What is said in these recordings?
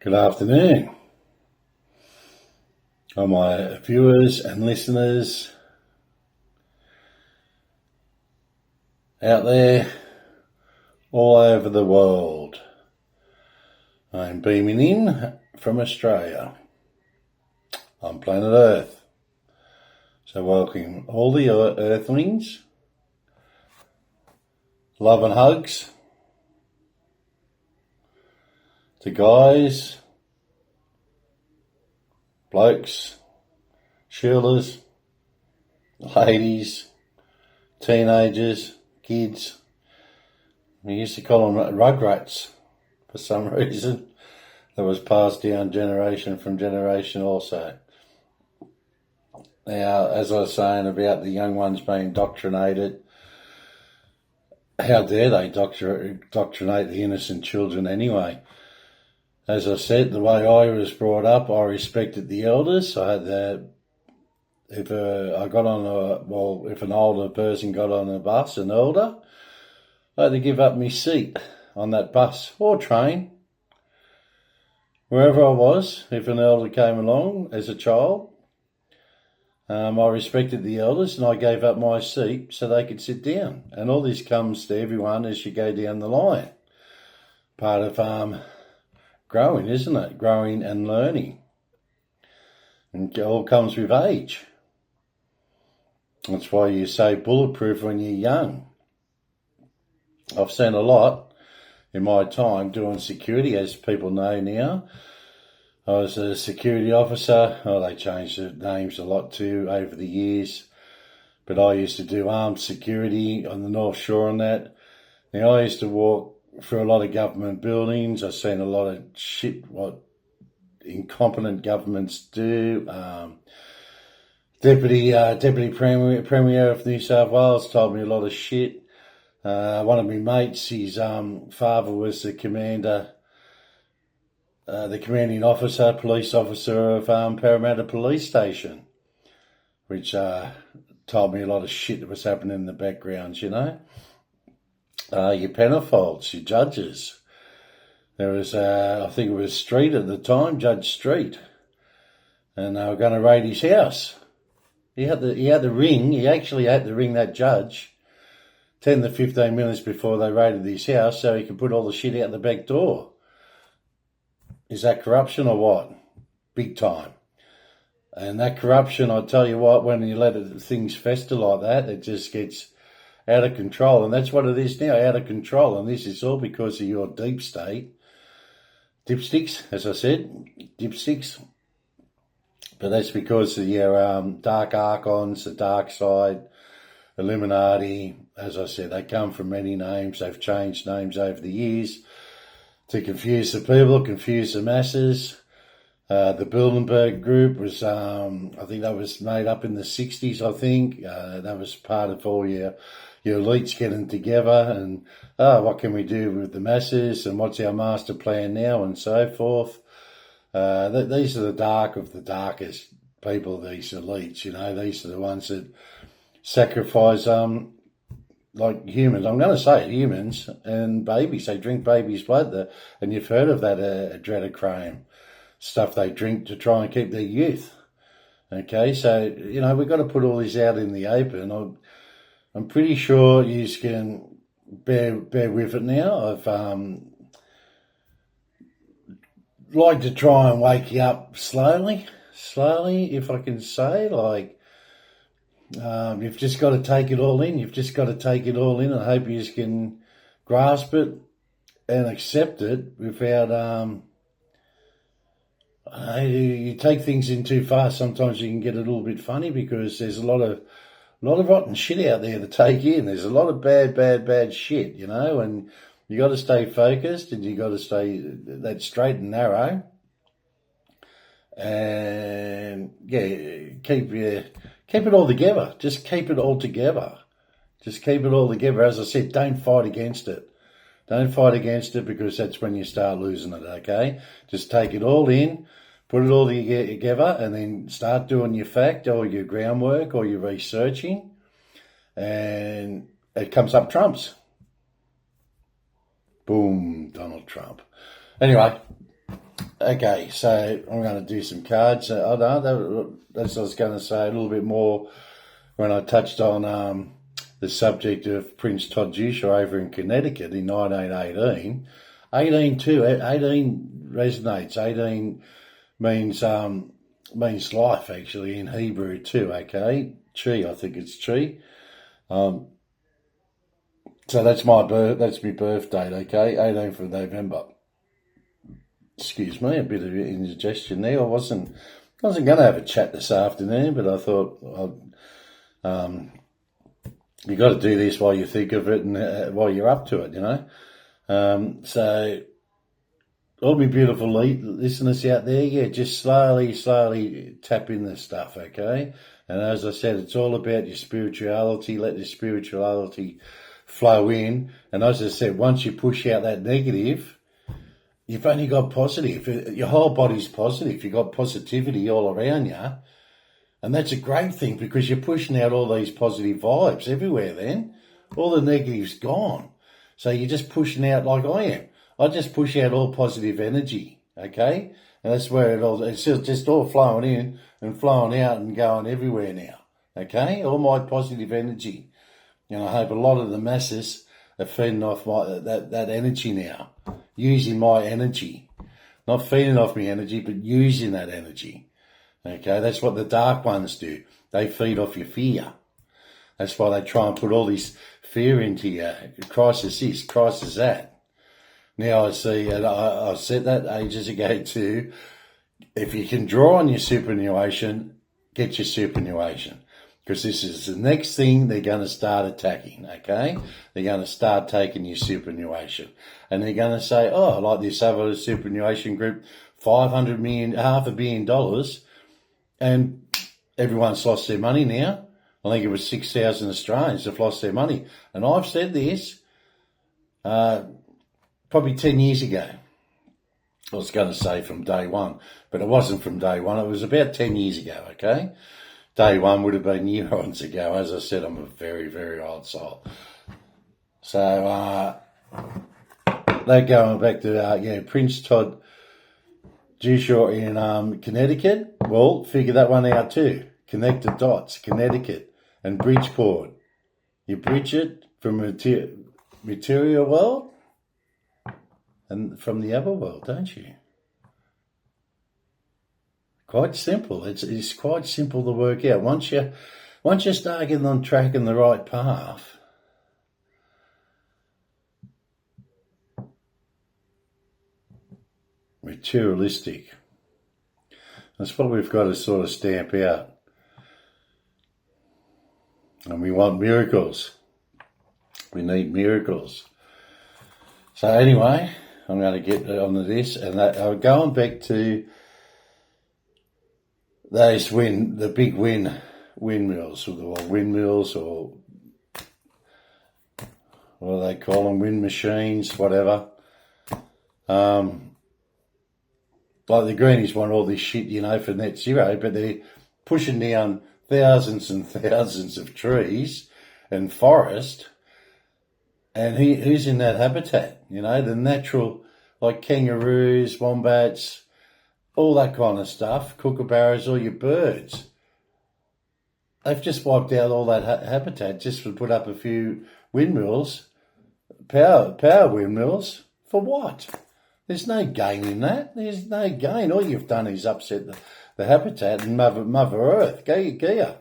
Good afternoon, all my viewers and listeners out there all over the world. I'm beaming in from Australia on planet Earth. So welcome all the Earthlings, love and hugs to guys, blokes, shielders, ladies, teenagers, kids. We used to call them rugrats for some reason. That was passed down generation from generation also. Now, as I was saying about the young ones being indoctrinated, how dare they indoctrinate the innocent children anyway? As I said, the way I was brought up, I respected the elders. I had that. If an older person got on a bus, an elder, I had to give up my seat on that bus or train. Wherever I was, if an elder came along as a child, I respected the elders and I gave up my seat so they could sit down. And all this comes to everyone as you go down the line. Part of growing, isn't it? Growing and learning. And it all comes with age. That's why you say bulletproof when you're young. I've seen a lot in my time doing security, as people know now. I was a security officer. Oh, they changed the names a lot too over the years. But I used to do armed security on the North Shore and that. Now, I used to walk through a lot of government buildings. I've seen a lot of shit what incompetent governments do. Deputy Premier of New South Wales told me a lot of shit. One of my mates, his father was the commander, the commanding officer, police officer of Parramatta Police Station, which told me a lot of shit that was happening in the background, you know. Your penophiles, your judges. There was, I think it was Street at the time, Judge Street, and they were going to raid his house. He had the ring. He actually had to ring that judge 10 to 15 minutes before they raided his house so he could put all the shit out the back door. Is that corruption or what? Big time. And that corruption, I tell you what, when you let things fester like that, it just gets out of control. And that's what it is now, out of control. And this is all because of your deep state. Dipsticks, as I said, dipsticks. But that's because of your dark archons, the dark side, Illuminati. As I said, they come from many names. They've changed names over the years to confuse the people, confuse the masses. The Bilderberg group was, I think that was made up in the 60s, I think. That was part of all your elites getting together and, what can we do with the masses and what's our master plan now and so forth. These are the dark of the darkest people, these elites, you know. These are the ones that sacrifice, like humans. I'm going to say it, humans and babies. They drink babies' blood. And you've heard of that adrenochrome stuff they drink to try and keep their youth. Okay, so, you know, we've got to put all this out in the open. I'm pretty sure you can bear with it now. I've like to try and wake you up slowly, if I can say, like, you've just got to take it all in. You've just got to take it all in. I hope you can grasp it and accept it without, you take things in too fast. Sometimes you can get a little bit funny because there's a lot of rotten shit out there to take in. There's a lot of bad shit, you know, and you got to stay focused and you got to stay that straight and narrow. And yeah, keep it all together. Just keep it all together. Just keep it all together. As I said, don't fight against it. Don't fight against it because that's when you start losing it, okay? Just take it all in, put it all together, and then start doing your fact or your groundwork or your researching. And it comes up trumps. Boom, Donald Trump. Anyway, Okay, so I'm going to do some cards. I know that's what I was going to say a little bit more when I touched on the subject of Prince Todd Jusha over in Connecticut in 1918. 18 too. 18 resonates. 18 means life actually in Hebrew too. Okay, chi. I think it's chi. So that's my birth date. Okay, 18th of November. Excuse me, a bit of indigestion there. I wasn't going to have a chat this afternoon, but I thought you got to do this while you think of it and while you're up to it, you know. So all my beautiful listeners out there, yeah, just slowly tap in this stuff, okay? And as I said, it's all about your spirituality. Let your spirituality flow in. And as I said, once you push out that negative, you've only got positive. Your whole body's positive. You've got positivity all around you. And that's a great thing because you're pushing out all these positive vibes everywhere then. All the negative's gone. So you're just pushing out like I am. I just push out all positive energy, okay? And that's where it's just all flowing in and flowing out and going everywhere now, okay? All my positive energy. And I hope a lot of the masses are feeding off that energy now. Using my energy. Not feeding off my energy, but using that energy. Okay, that's what the dark ones do. They feed off your fear. That's why they try and put all this fear into you. Crisis this, crisis that. Now I see, and I said that ages ago too, if you can draw on your superannuation, get your superannuation. Because this is the next thing they're going to start attacking, okay? They're going to start taking your superannuation. And they're going to say, oh, like this other superannuation group, $500 million, $500 million, and everyone's lost their money now. I think it was 6,000 Australians have lost their money. And I've said this probably 10 years ago. I was going to say from day one, but it wasn't from day one. It was about 10 years ago, okay? Day one would have been years ago. As I said, I'm a very, very old soul. So, that going back to, Prince Todd Jusha in Connecticut. Well, figure that one out too. Connect the dots, Connecticut and Bridgeport. You bridge it from material world and from the other world, don't you? Quite simple. It's quite simple to work out. Once you start getting on track in the right path, materialistic. That's what we've got to sort of stamp out. And we want miracles. We need miracles. So anyway, I'm going to get onto this, and going back to those the big windmills, or what do they call them, wind machines, whatever. Like the greenies want all this shit, for net zero, but they're pushing down thousands and thousands of trees and forest. And who's in that habitat? The natural, like kangaroos, wombats, all that kind of stuff, kookaburras, all your birds. They've just wiped out all that habitat just to put up a few windmills, power windmills. For what? There's no gain in that. There's no gain. All you've done is upset the habitat and Mother Earth. Gaia.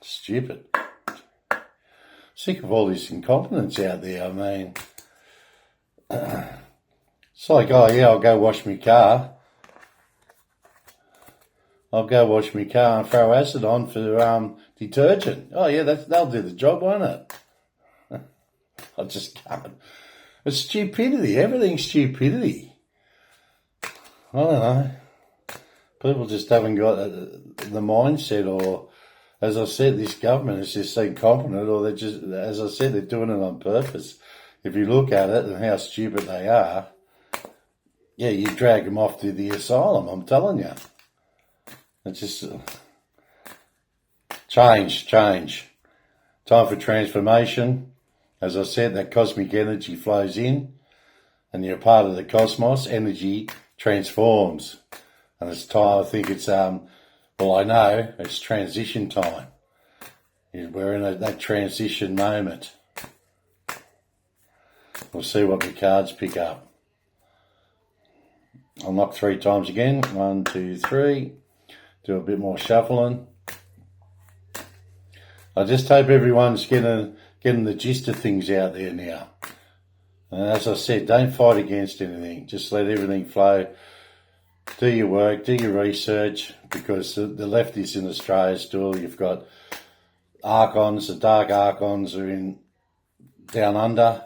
Stupid. Sick of all this incompetence out there. I mean, it's like, oh yeah, I'll go wash my car. I'll go wash my car and throw acid on for detergent. Oh yeah, that'll do the job, won't it? I just can't. It's stupidity. Everything's stupidity. I don't know. People just haven't got the mindset, or, as I said, this government is just incompetent, or they're just, as I said, they're doing it on purpose. If you look at it and how stupid they are, yeah, you drag them off to the asylum, I'm telling you. It's just change. Time for transformation. As I said, that cosmic energy flows in, and you're part of the cosmos. Energy transforms. And it's time, I think it's, well, I know it's transition time. We're in that transition moment. We'll see what the cards pick up. I'll knock 3 times again. 1, 2, 3. Do a bit more shuffling. I just hope everyone's getting the gist of things out there now. And as I said, don't fight against anything. Just let everything flow. Do your work, do your research, because the lefties in Australia still, you've got archons, the dark archons are in down under.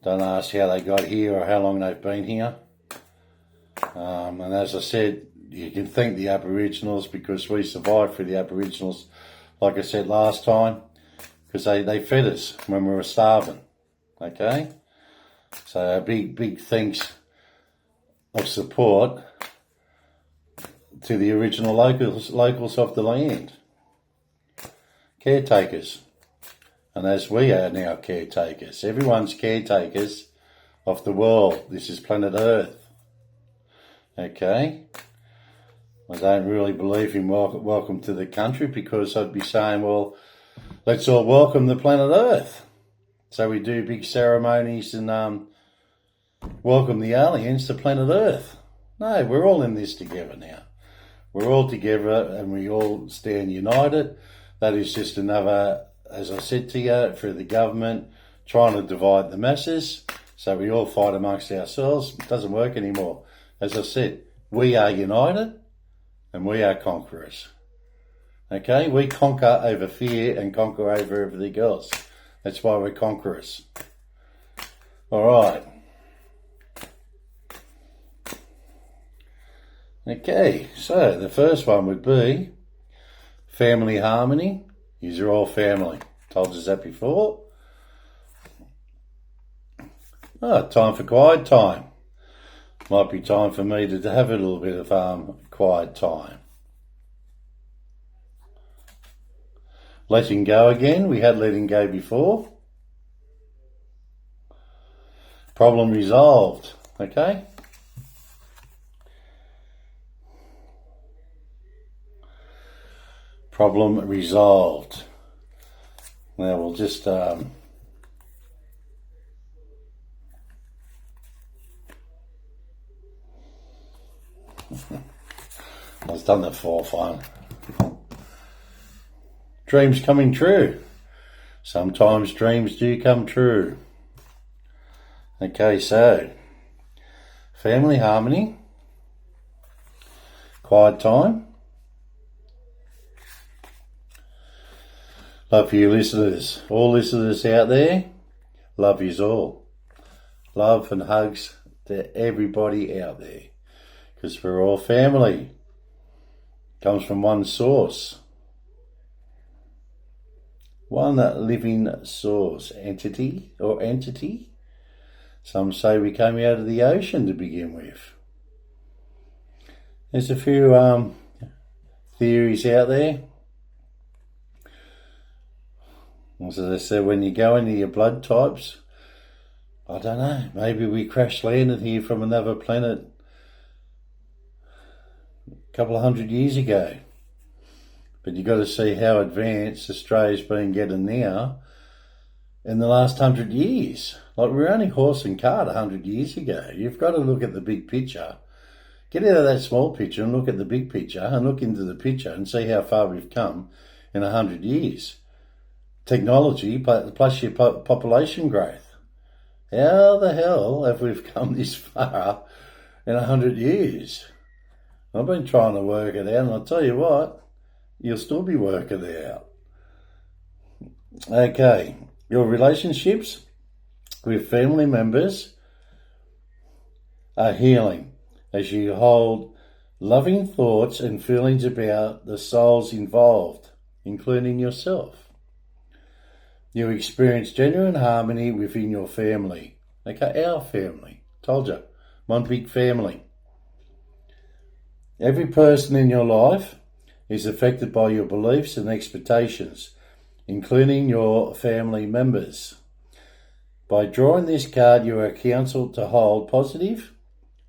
Don't ask how they got here or how long they've been here. And as I said, you can thank the Aboriginals because we survived for the Aboriginals, like I said last time, because they fed us when we were starving. Okay? So a big thanks of support to the original locals of the land. Caretakers. And as we are now caretakers, everyone's caretakers of the world. This is planet Earth. Okay? I don't really believe in welcome to the country, because I'd be saying, well, let's all welcome the planet Earth. So we do big ceremonies and welcome the aliens to planet Earth. No, we're all in this together now. We're all together and we all stand united. That is just another, as I said to you, for the government trying to divide the masses. So we all fight amongst ourselves. It doesn't work anymore. As I said, we are united and we are conquerors. Okay? We conquer over fear and conquer over everything else. That's why we're conquerors. All right. Okay, so the first one would be family harmony. These are all family. Told us that before. Oh, time for quiet time. Might be time for me to have a little bit of quiet time. Letting go again. We had letting go before. Problem resolved. Okay. Problem resolved. Now we'll just I've done the fourth one. Dreams coming true. Sometimes dreams do come true. Okay, so family harmony, quiet time. Love for you listeners, all listeners out there, love yous all. Love and hugs to everybody out there, because we're all family. Comes from one source. One living source, entity. Some say we came out of the ocean to begin with. There's a few theories out there. As I said, when you go into your blood types, I don't know, maybe we crash landed here from another planet a couple of 100 years ago. But you've got to see how advanced Australia's been getting now in the last 100 years. Like, we were only horse and cart 100 years ago. You've got to look at the big picture. Get out of that small picture and look at the big picture and look into the picture and see how far we've come in 100 years. Technology plus your population growth. How the hell have we come this far in 100 years? I've been trying to work it out, and I'll tell you what, you'll still be working it out. Okay, your relationships with family members are healing as you hold loving thoughts and feelings about the souls involved, including yourself. You experience genuine harmony within your family. Okay, our family. Told you, one big family. Every person in your life is affected by your beliefs and expectations, including your family members. By drawing this card, you are counseled to hold positive,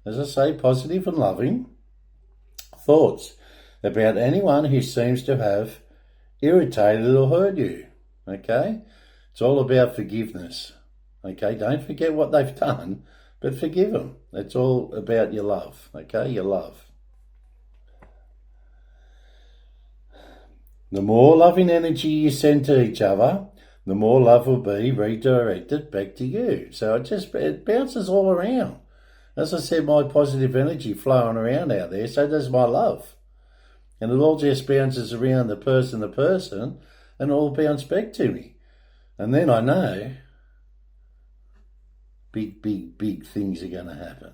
as I say, positive and loving thoughts about anyone who seems to have irritated or hurt you. Okay? It's all about forgiveness. Okay? Don't forget what they've done, but forgive them. It's all about your love. Okay? Your love. The more loving energy you send to each other, the more love will be redirected back to you. So it bounces all around. As I said, my positive energy flowing around out there, so does my love. And it all just bounces around the person, and it all bounces back to me. And then I know big things are going to happen.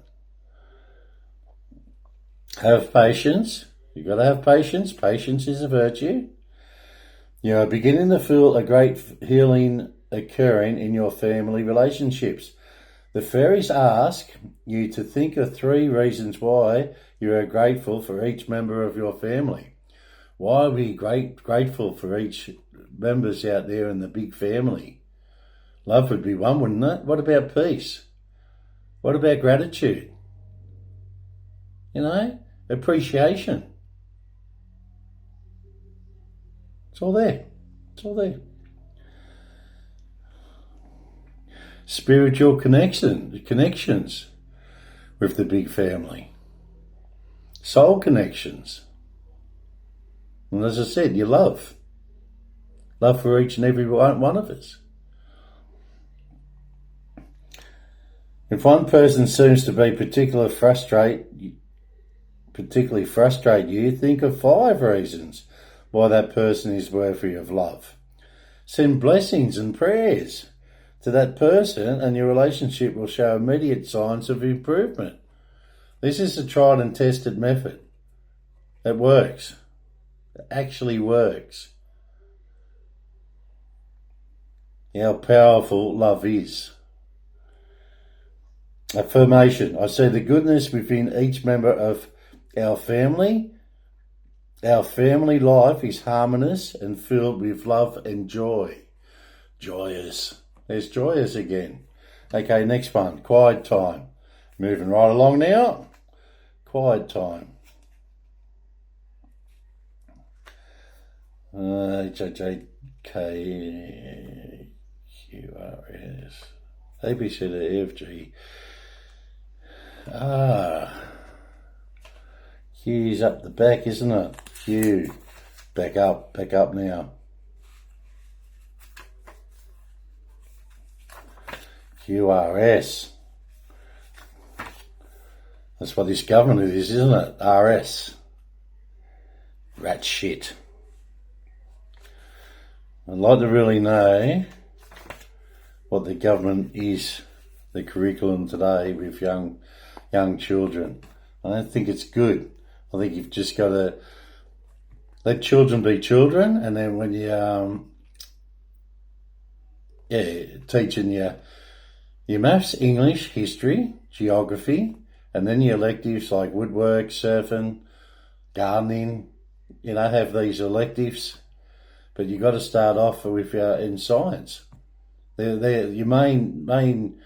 Have patience. You've got to have patience. Patience is a virtue. You are beginning to feel a great healing occurring in your family relationships. The fairies ask you to think of 3 reasons why you are grateful for each member of your family. Why are we grateful for each members out there in the big family? Love would be one, wouldn't it? What about peace? What about gratitude? Appreciation. It's all there. It's all there. Spiritual connections with the big family. Soul connections. And as I said, your love. Love for each and every one of us. If one person seems to be particularly frustrate you, think of 5 reasons why that person is worthy of love. Send blessings and prayers to that person and your relationship will show immediate signs of improvement. This is a tried and tested method. It works. It actually works. How powerful love is. Affirmation. I see the goodness within each member of our family. Our family life is harmonious and filled with love and joy. Joyous. There's joyous again. Okay, next one. Quiet time. Moving right along now. Quiet time. HJKQRS. ABCDEFG. Q's up the back, isn't it? Q. Back up now. QRS. That's what this government is, isn't it? RS. Rat shit. I'd like to really know what the government is, the curriculum today with young children. I don't think it's good. I think you've just got to let children be children, and then when you teaching your maths, English, history, geography, and then your electives like woodwork, surfing, gardening, have these electives. But you've got to start off with in science. Your main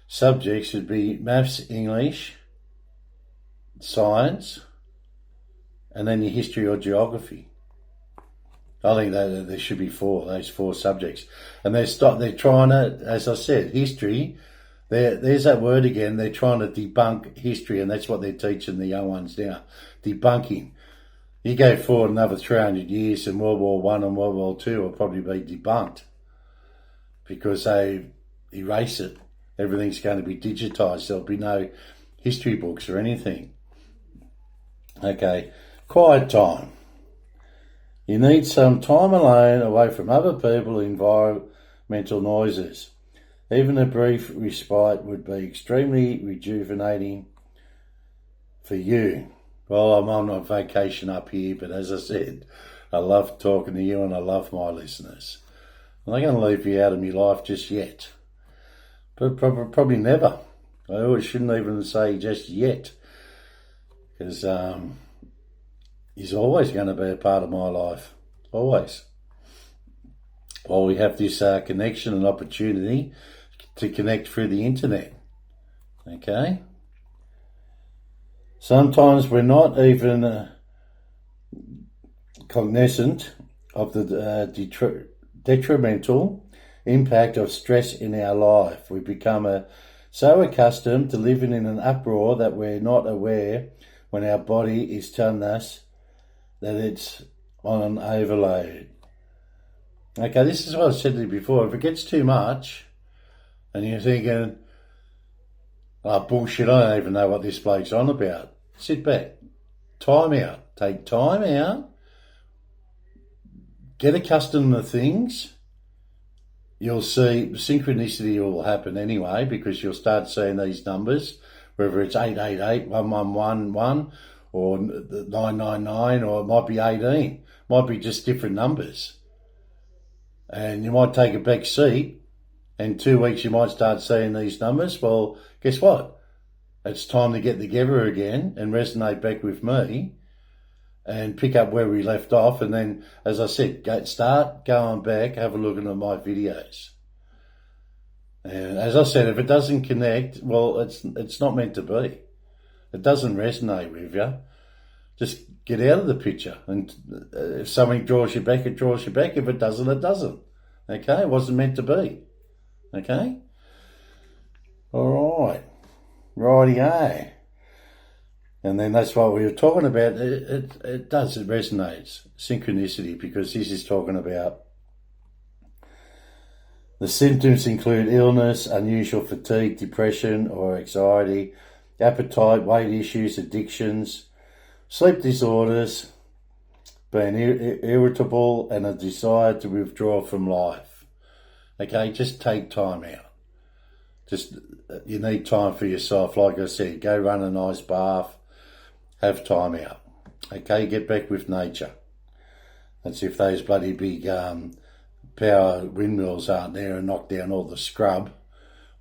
subjects should be maths, English, science, and then your history or geography. I think that there should be those 4 subjects. And they're trying to, as I said, history, there's that word again, they're trying to debunk history, and that's what they're teaching the young ones now. Debunking. You go forward another 300 years and World War I and World War II will probably be debunked because they erase it. Everything's going to be digitised. There'll be no history books or anything. Okay, quiet time. You need some time alone away from other people and environmental noises. Even a brief respite would be extremely rejuvenating for you. Well, I'm on a vacation up here, but as I said, I love talking to you and I love my listeners. I'm not going to leave you out of my life just yet. But probably never. I always shouldn't even say just yet. Because he's always going to be a part of my life. Always. While we have this connection and opportunity to connect through the internet. Okay? Sometimes we're not even cognizant of the detrimental impact of stress in our life. We become so accustomed to living in an uproar that we're not aware when our body is telling us that it's on overload. Okay, this is what I said to you before. If it gets too much and you're thinking, oh, bullshit, I don't even know what this bloke's on about, sit back. Time out. Take time out. Get accustomed to things. You'll see synchronicity will happen anyway, because you'll start seeing these numbers, whether it's 888, 1111 or 999, or it might be 18. Might be just different numbers. And you might take a back seat, and 2 weeks you might start seeing these numbers. Well, guess what? It's time to get together again and resonate back with me and pick up where we left off. And then, as I said, start going back, have a look at my videos. And as I said, if it doesn't connect, well, it's not meant to be. It doesn't resonate with you. Just get out of the picture. And if something draws you back, it draws you back. If it doesn't, it doesn't. Okay? It wasn't meant to be. Okay? All right. Righty-o. And then that's what we were talking about. It resonates. Synchronicity, because this is talking about the symptoms include illness, unusual fatigue, depression or anxiety, appetite, weight issues, addictions, sleep disorders, being irritable, and a desire to withdraw from life. Okay, just take time out. You need time for yourself. Like I said, go run a nice bath. Have time out. Okay, get back with nature. That's if those bloody big power windmills aren't there and knock down all the scrub.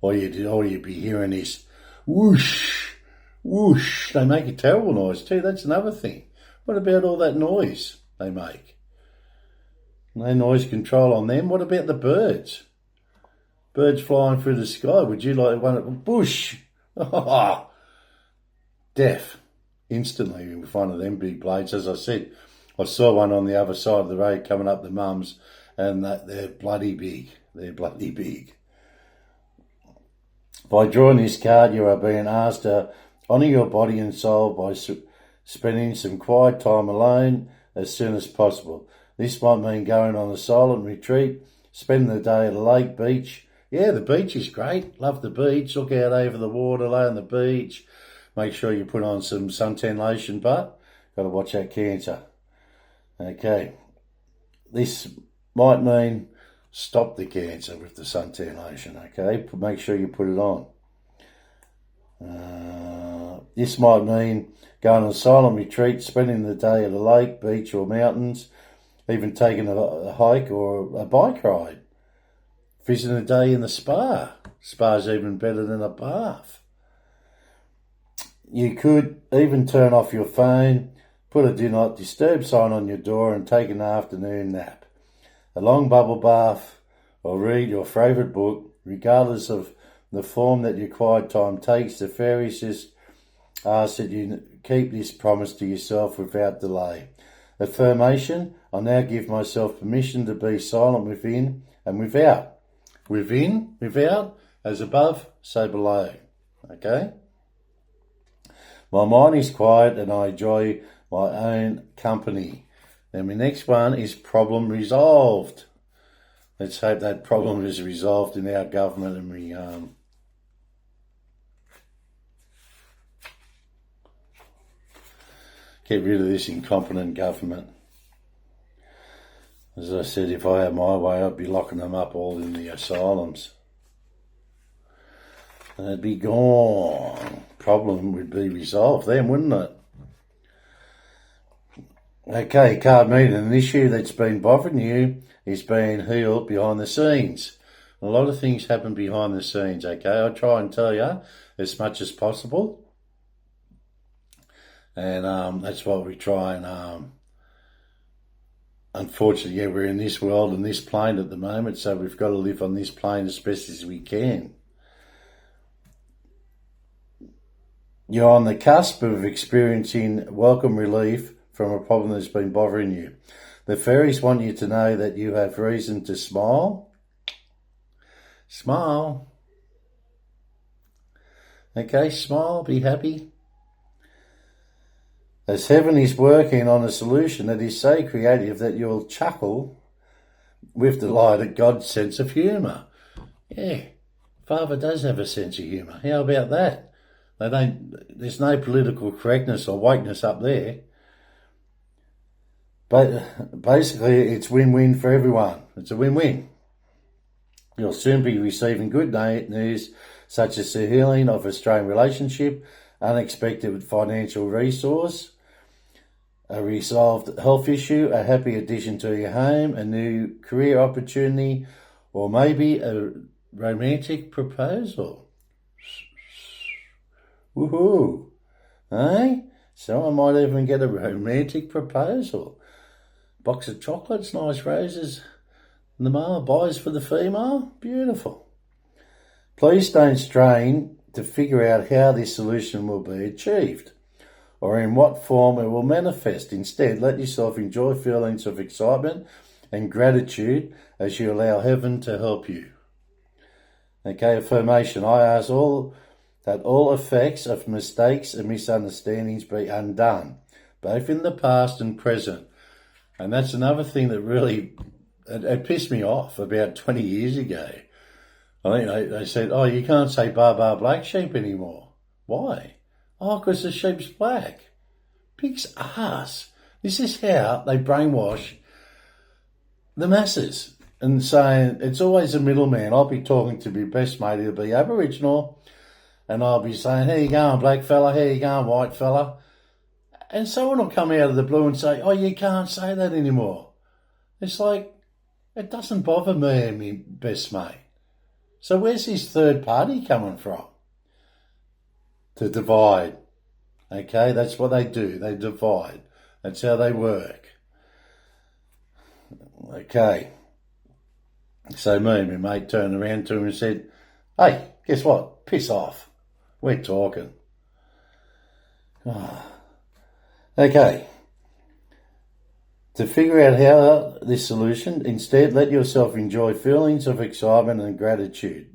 All you'd be hearing is whoosh, whoosh. They make a terrible noise too. That's another thing. What about all that noise they make? No noise control on them. What about the birds? Birds flying through the sky. Would you like one at bush? Deaf. Instantly with one of them big blades. As I said, I saw one on the other side of the road coming up the mums, and they're bloody big. They're bloody big. By drawing this card, you are being asked to honour your body and soul by spending some quiet time alone as soon as possible. This might mean going on a silent retreat, spending the day at a lake, beach. Yeah, the beach is great. Love the beach. Look out over the water, lay on the beach. Make sure you put on some suntan lotion, but got to watch that cancer. Okay. This might mean stop the cancer with the suntan lotion, okay? Make sure you put it on. This might mean going on a silent retreat, spending the day at a lake, beach or mountains, even taking a hike or a bike ride. Visiting a day in the spa. Spa's even better than a bath. You could even turn off your phone, put a do not disturb sign on your door and take an afternoon nap. A long bubble bath or read your favourite book, regardless of the form that your quiet time takes. The fairies just ask that you keep this promise to yourself without delay. Affirmation, I now give myself permission to be silent within and without. Within, without, as above, so below. Okay? My mind is quiet and I enjoy my own company. Then my next one is problem resolved. Let's hope that problem is resolved in our government and we get rid of this incompetent government. As I said, if I had my way, I'd be locking them up all in the asylums. They'd be gone. Problem would be resolved then, wouldn't it? Okay, card meeting. An issue that's been bothering you is being healed behind the scenes. A lot of things happen behind the scenes, okay? I'll try and tell you as much as possible. And that's what we try and... unfortunately, yeah, we're in this world and this plane at the moment, so we've got to live on this plane as best as we can. You're on the cusp of experiencing welcome relief from a problem that's been bothering you. The fairies want you to know that you have reason to smile. Smile. Okay, smile, be happy. As heaven is working on a solution that is so creative that you'll chuckle with delight at God's sense of humour. Yeah, Father does have a sense of humour. How about that? There's no political correctness or wokeness up there. But basically, it's win-win for everyone. It's a win-win. You'll soon be receiving good news, such as the healing of a strained relationship, unexpected financial resource, a resolved health issue, a happy addition to your home, a new career opportunity, or maybe a romantic proposal. Woohoo! Eh? Someone might even get a romantic proposal. Box of chocolates, nice roses. The male buys for the female. Beautiful. Please don't strain to figure out how this solution will be achieved or in what form it will manifest. Instead, let yourself enjoy feelings of excitement and gratitude as you allow heaven to help you. Okay, affirmation. I ask that all effects of mistakes and misunderstandings be undone, both in the past and present. And that's another thing that really it pissed me off about 20 years ago. I think they said, oh, you can't say bar black sheep anymore. Why? Oh, because the sheep's black. Pig's ass. This is how they brainwash the masses and saying it's always a middleman. I'll be talking to my best mate, he'll be Aboriginal, and I'll be saying, how you going, black fella? How you going, white fella? And someone will come out of the blue and say, oh, you can't say that anymore. It's like, it doesn't bother me and my best mate. So where's this third party coming from? To divide. Okay, that's what they do. They divide. That's how they work. Okay. So me and my mate turned around to him and said, hey, guess what? Piss off. We're talking. Oh. Okay. To figure out how this solution, instead let yourself enjoy feelings of excitement and gratitude.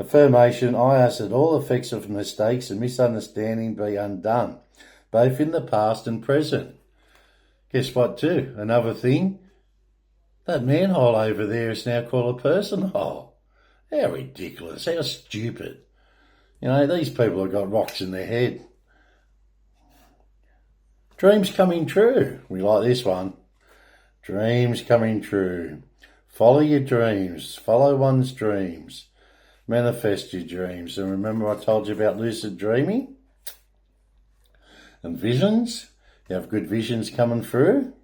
Affirmation, I ask that all effects of mistakes and misunderstanding be undone, both in the past and present. Guess what too? Another thing, that manhole over there is now called a person hole. How ridiculous, how stupid. You know, these people have got rocks in their head. Dreams coming true. We like this one. Dreams coming true. Follow your dreams. Follow one's dreams. Manifest your dreams. And remember I told you about lucid dreaming? And visions? You have good visions coming through?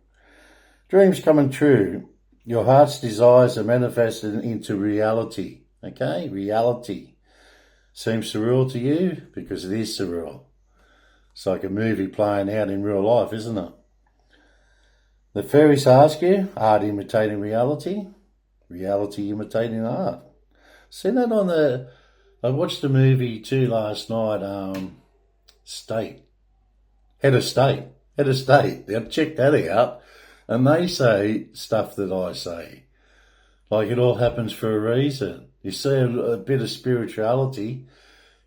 Dreams coming true. Your heart's desires are manifested into reality. Okay? Reality. Seems surreal to you? Because it is surreal. It's like a movie playing out in real life, isn't it? The fairies ask you, art imitating reality? Reality imitating art. Seen that on I watched the movie too last night, Head of State. Now check that out. And they say stuff that I say. Like it all happens for a reason. You see a bit of spirituality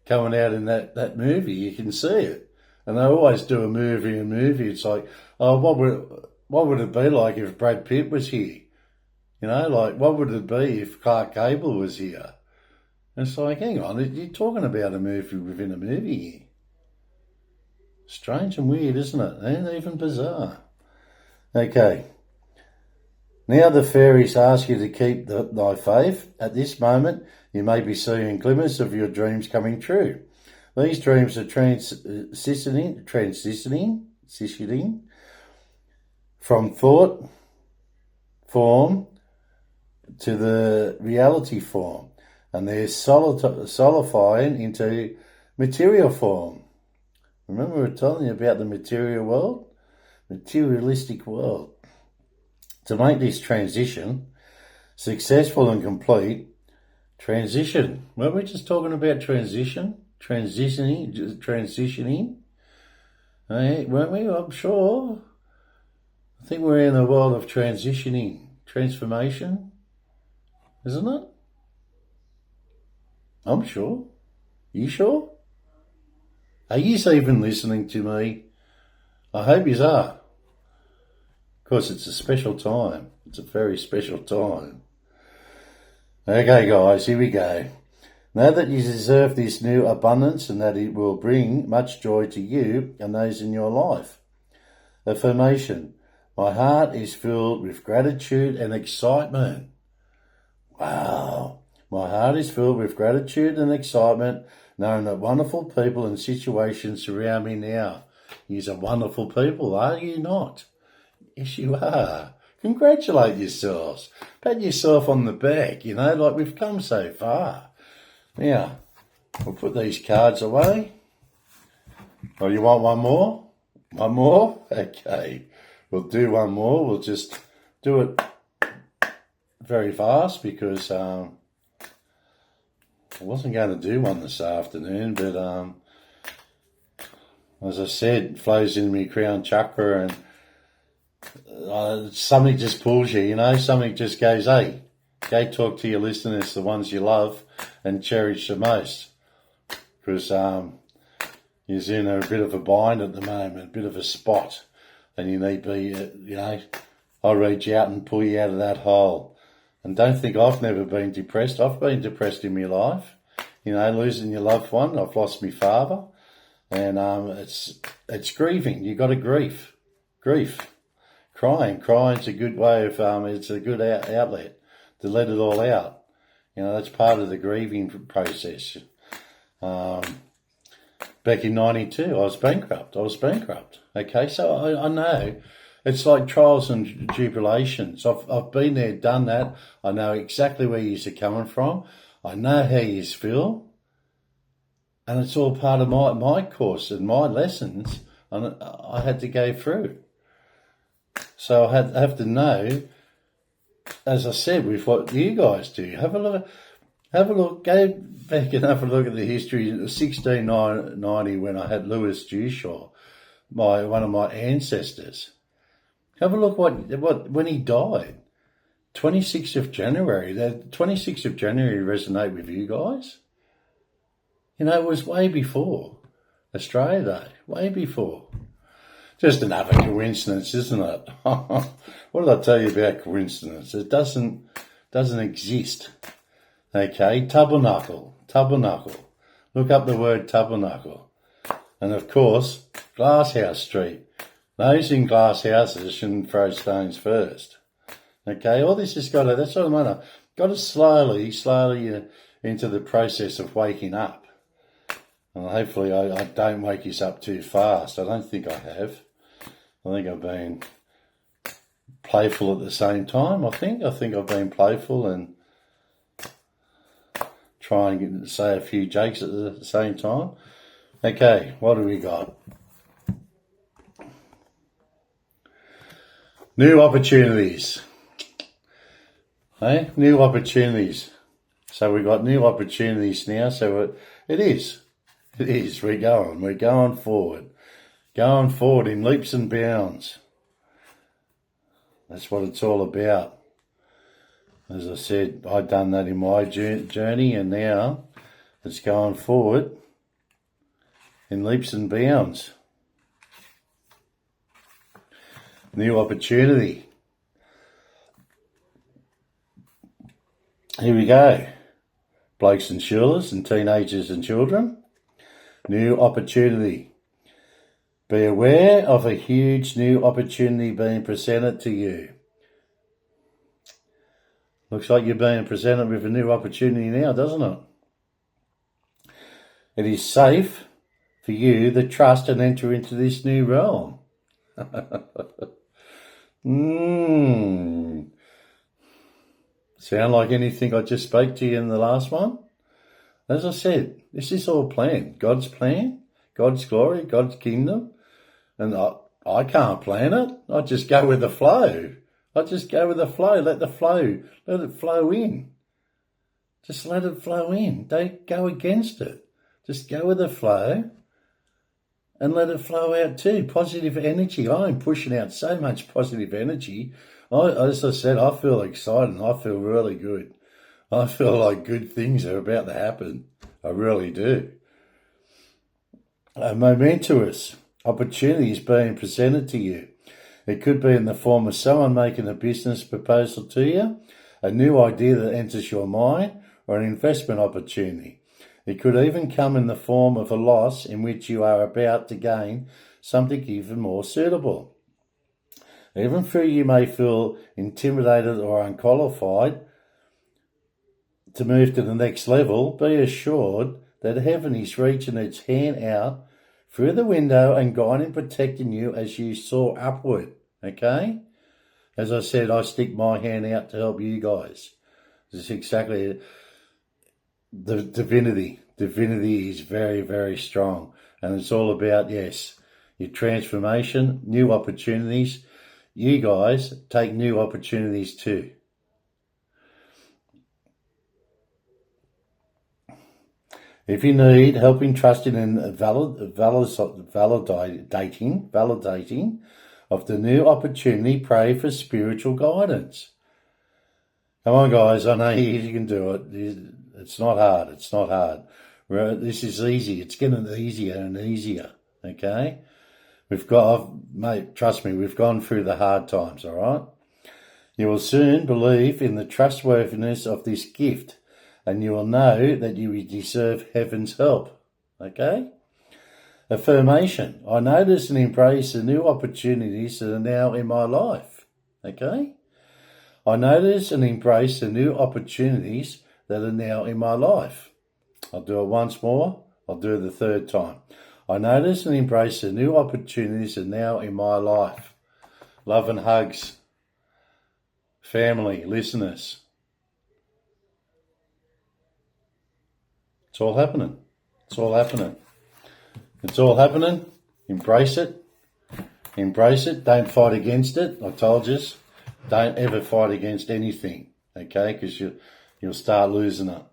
coming out in that movie, you can see it. And they always do a movie. It's like, oh, what would it be like if Brad Pitt was here? You know, like, what would it be if Clark Gable was here? And it's like, hang on, you're talking about a movie within a movie here. Strange and weird, isn't it? And even bizarre. Okay. Now the fairies ask you to keep thy faith. At this moment, you may be seeing glimmers of your dreams coming true. These dreams are transitioning from thought form to the reality form, and they're solidifying into material form. Remember we were telling you about the materialistic world. To make this transition successful and complete, weren't we just talking about transition? transitioning. Weren't we? I'm sure. I think we're in a world of transformation, isn't it? I'm sure. You sure? Are you even listening to me? I hope you are. Of course, it's a special time. It's a very special time. Okay, guys, here we go. Know that you deserve this new abundance and that it will bring much joy to you and those in your life. Affirmation. My heart is filled with gratitude and excitement. Wow. My heart is filled with gratitude and excitement, knowing that wonderful people and situations surround me now. You're wonderful people, are you not? Yes, you are. Congratulate yourselves. Pat yourself on the back, like we've come so far. Now, we'll put these cards away. Oh, you want one more? One more? Okay. We'll do one more. We'll just do it very fast because I wasn't going to do one this afternoon, but as I said, it flows in my crown chakra and something just pulls you, something just goes, hey, go talk to your listeners, the ones you love and cherish the most, because you're in a bit of a bind at the moment, a bit of a spot, and you need to be, I'll reach out and pull you out of that hole. And don't think I've never been depressed. I've been depressed in my life, losing your loved one. I've lost my father, and it's grieving. You got to grieve. Crying's a good way of it's a good outlet to let it all out. That's part of the grieving process. Back in 92, I was bankrupt. Okay, so I know it's like trials and tribulations. I've been there, done that. I know exactly where you're coming from. I know how you feel, and it's all part of my course and my lessons. And I had to go through. So I have to know, as I said, with what you guys do. Have a look. Go back and have a look at the history. 1690, when I had Louis Dushaw, one of my ancestors. Have a look when he died. 26th of January. The 26th of January resonate with you guys? It was way before Australia Day. Way before. Just another coincidence, isn't it? What did I tell you about coincidence? It doesn't exist. Okay, tabernacle. Look up the word tabernacle. And of course, Glasshouse Street. Those in glass houses shouldn't throw stones first. Okay, all this has that's what I mean. Got to slowly into the process of waking up. And hopefully I don't wake you up too fast. I don't think I have. I think I've been playful at the same time. I think I've been playful and try and say a few jokes at the same time. Okay, what do we got? New opportunities. Hey, new opportunities. So we've got new opportunities now. So it is. We're going forward. Going forward in leaps and bounds. That's what it's all about. As I said, I've done that in my journey, and now it's going forward in leaps and bounds. New opportunity. Here we go. Blokes and shillers and teenagers and children. New opportunity. Be aware of a huge new opportunity being presented to you. Looks like you're being presented with a new opportunity now, doesn't it? It is safe for you to trust and enter into this new realm. Sound like anything I just spoke to you in the last one? As I said, this is all planned. God's plan, God's glory, God's kingdom. And I can't plan it. I just go with the flow. Let it flow in. Just let it flow in. Don't go against it. Just go with the flow and let it flow out too. Positive energy. I'm pushing out so much positive energy. As I said, I feel excited. I feel really good. I feel like good things are about to happen. I really do. A momentous opportunity is being presented to you. It could be in the form of someone making a business proposal to you, a new idea that enters your mind, or an investment opportunity. It could even come in the form of a loss in which you are about to gain something even more suitable. Even though you may feel intimidated or unqualified to move to the next level, be assured that heaven is reaching its hand out through the window and guiding and protecting you as you soar upward, okay? As I said, I stick my hand out to help you guys. This is exactly it. The divinity. Divinity is very, very strong. And it's all about, yes, your transformation, new opportunities. You guys take new opportunities too. If you need help in trusting and validating of the new opportunity, pray for spiritual guidance. Come on, guys. I know you can do it. It's not hard. It's not hard. This is easy. It's getting easier and easier, okay? Mate, trust me, we've gone through the hard times, all right? You will soon believe in the trustworthiness of this gift, and you will know that you deserve heaven's help, okay? Affirmation. I notice and embrace the new opportunities that are now in my life, okay? I notice and embrace the new opportunities that are now in my life. I'll do it once more. I'll do it the third time. I notice and embrace the new opportunities that are now in my life. Love and hugs. Family, listeners. It's all happening. It's all happening. It's all happening. Embrace it. Embrace it. Don't fight against it. I told you. Don't ever fight against anything, okay? Because you'll start losing it.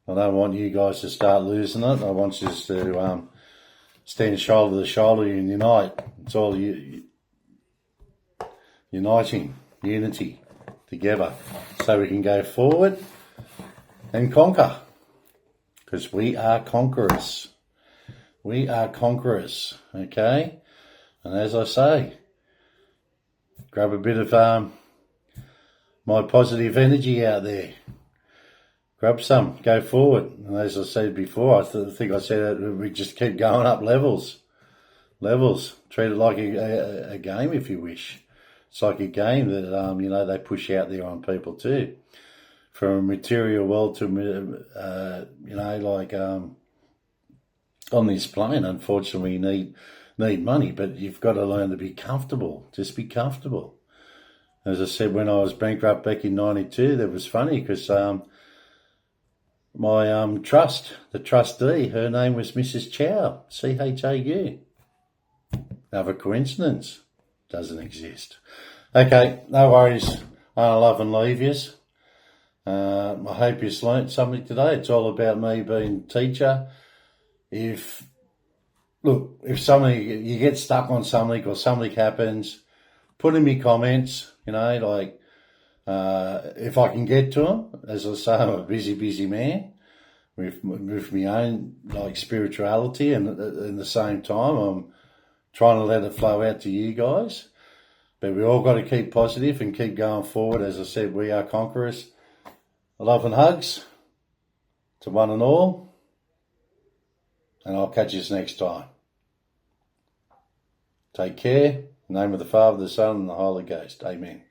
I don't want you guys to start losing it. I want you to stand shoulder to shoulder and unite. It's all uniting, unity together, so we can go forward and conquer. Because we are conquerors. We are conquerors, okay? And as I say, grab a bit of my positive energy out there. Grab some, go forward. And as I said before, I think I said it, we just keep going up levels. Levels. Treat it like a game if you wish. It's like a game that, they push out there on people too. From a material world to, on this plane, unfortunately, you need money, but you've got to learn to be comfortable. Just be comfortable. As I said, when I was bankrupt back in 92, that was funny because my the trustee, her name was Mrs. Chow, C-H-A-U. Another coincidence? Doesn't exist. Okay, no worries. I love and leave yous. I hope you've learnt something today. It's all about me being a teacher. If you get stuck on something or something happens, put in me comments, if I can get to them. As I say, I'm a busy man with my own spirituality, and at the same time, I'm trying to let it flow out to you guys. But we all got to keep positive and keep going forward. As I said, we are conquerors. Love and hugs to one and all, and I'll catch you next time. Take care. In the name of the Father, the Son, and the Holy Ghost. Amen.